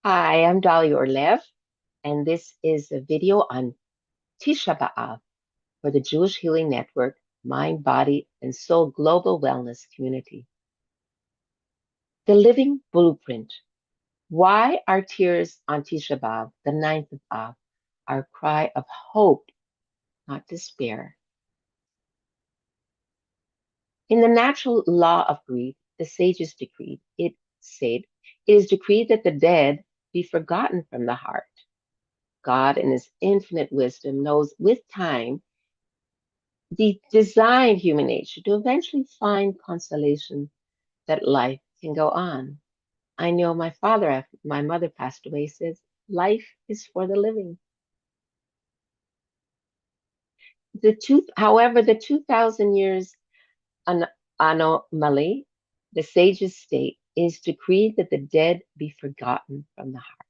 Hi, I'm Dalia Orlev, and this is a video on Tisha B'Av for the Jewish Healing Network, Mind, Body, and Soul Global Wellness Community. The Living Blueprint. Why are tears on Tisha B'Av, the 9th of Av, our cry of hope, not despair? In the natural law of grief, the sages decreed, it said, it is decreed that the dead be forgotten from the heart. God, in his infinite wisdom, knows with time he designed human nature to eventually find consolation that life can go on. I know my father, after my mother passed away, says life is for the living. However, the 2,000 years anomaly, the sages state, is decreed that the dead be forgotten from the heart.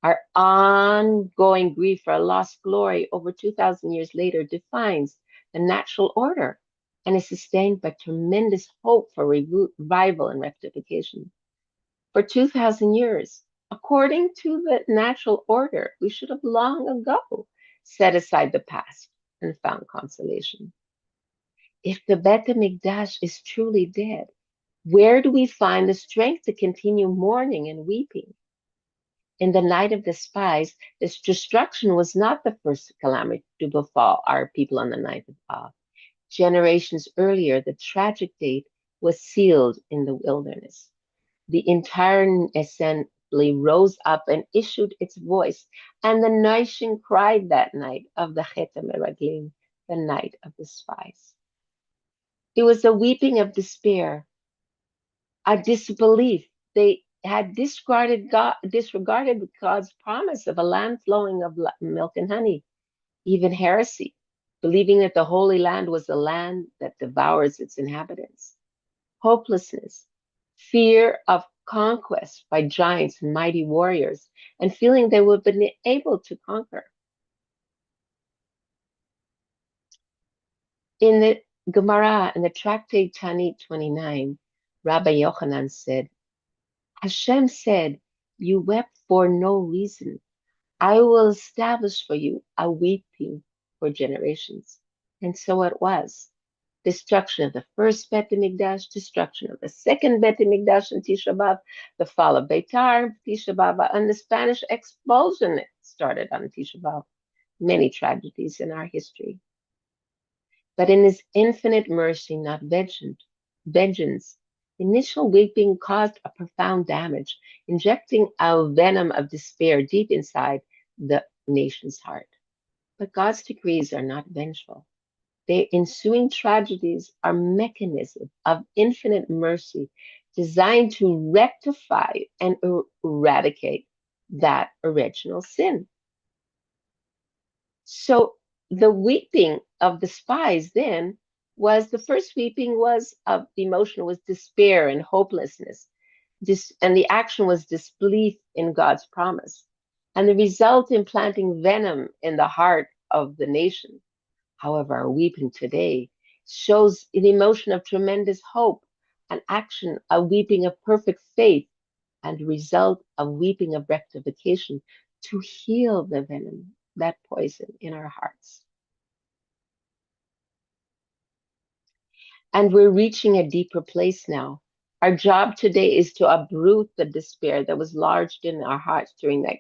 Our ongoing grief for a lost glory over 2,000 years later defines the natural order and is sustained by tremendous hope for revival and rectification. For 2,000 years, according to the natural order, we should have long ago set aside the past and found consolation. If the Bet HaMikdash is truly dead, where do we find the strength to continue mourning and weeping? In the night of the spies, this destruction was not the first calamity to befall our people on the 9th of Av. Generations earlier, the tragic date was sealed in the wilderness. The entire assembly rose up and issued its voice, and the nation cried that night of the Chet HaMeraglim, the night of the spies. It was a weeping of despair, a disbelief. They had disregarded God's promise of a land flowing of milk and honey, even heresy, believing that the Holy Land was a land that devours its inhabitants. Hopelessness, fear of conquest by giants and mighty warriors, and feeling they would have been able to conquer. In the Gemara, in the tractate Tanit 29, Rabbi Yochanan said, Hashem said, you wept for no reason. I will establish for you a weeping for generations. And so it was. Destruction of the first Bet HaMikdash, destruction of the second Bet HaMikdash in Tisha B'Av, the fall of Beitar, Tisha B'Av, and the Spanish expulsion started on Tisha B'Av. Many tragedies in our history. But in his infinite mercy, not vengeance, initial weeping caused a profound damage, injecting a venom of despair deep inside the nation's heart. But God's decrees are not vengeful. The ensuing tragedies are mechanisms of infinite mercy designed to rectify and eradicate that original sin. So the weeping of the spies then was the first weeping was of emotion was despair and hopelessness. And the action was disbelief in God's promise. And the result in planting venom in the heart of the nation. However, our weeping today shows an emotion of tremendous hope, an action, a weeping of perfect faith, and the result of weeping of rectification to heal the venom, that poison in our hearts. And we're reaching a deeper place now. Our job today is to uproot the despair that was lodged in our hearts during that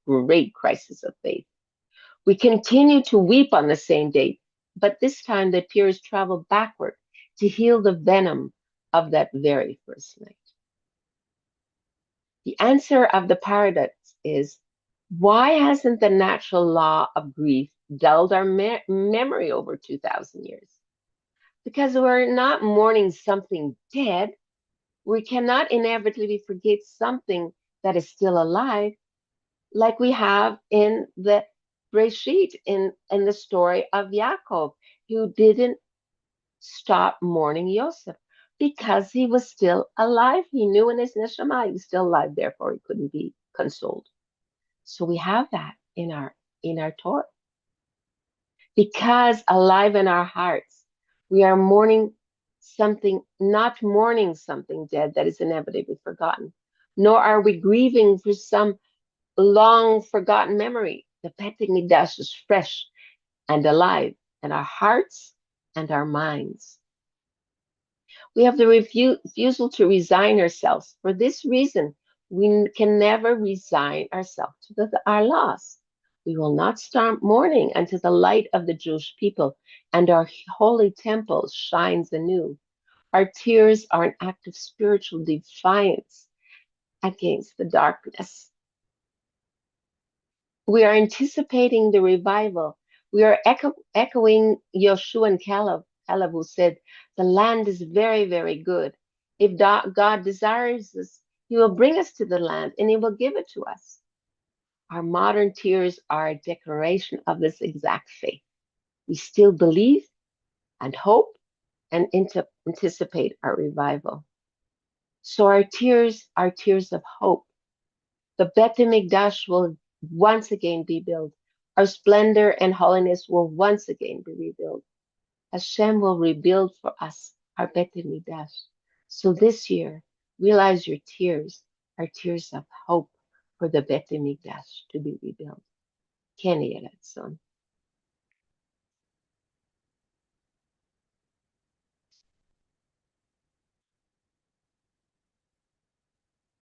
great crisis of faith. We continue to weep on the same day, but this time the tears travel backward to heal the venom of that very first night. The answer of the paradox is, why hasn't the natural law of grief dulled our memory over 2,000 years? Because we're not mourning something dead. We cannot inevitably forget something that is still alive, like we have in the Breshit, in the story of Yaakov, who didn't stop mourning Yosef because he was still alive. He knew in his neshama he was still alive, therefore he couldn't be consoled. So we have that in our Torah. Because alive in our hearts, we are mourning something, not mourning something dead that is inevitably forgotten, nor are we grieving for some long forgotten memory. The Beit HaMikdash is fresh and alive in our hearts and our minds. We have the refusal to resign ourselves. For this reason, we can never resign ourselves to our loss. We will not start mourning until the light of the Jewish people and our holy temple shines anew. Our tears are an act of spiritual defiance against the darkness. We are anticipating the revival. We are echoing Yoshua and Caleb who said, the land is very, very good. If God desires us, he will bring us to the land and he will give it to us. Our modern tears are a declaration of this exact faith. We still believe and hope and anticipate our revival. So our tears are tears of hope. The Beit HaMikdash will once again be built. Our splendor and holiness will once again be rebuilt. Hashem will rebuild for us our Beit HaMikdash. So this year, realize your tears are tears of hope for the Beit HaMikdash to be rebuilt. Ken Yeratzon.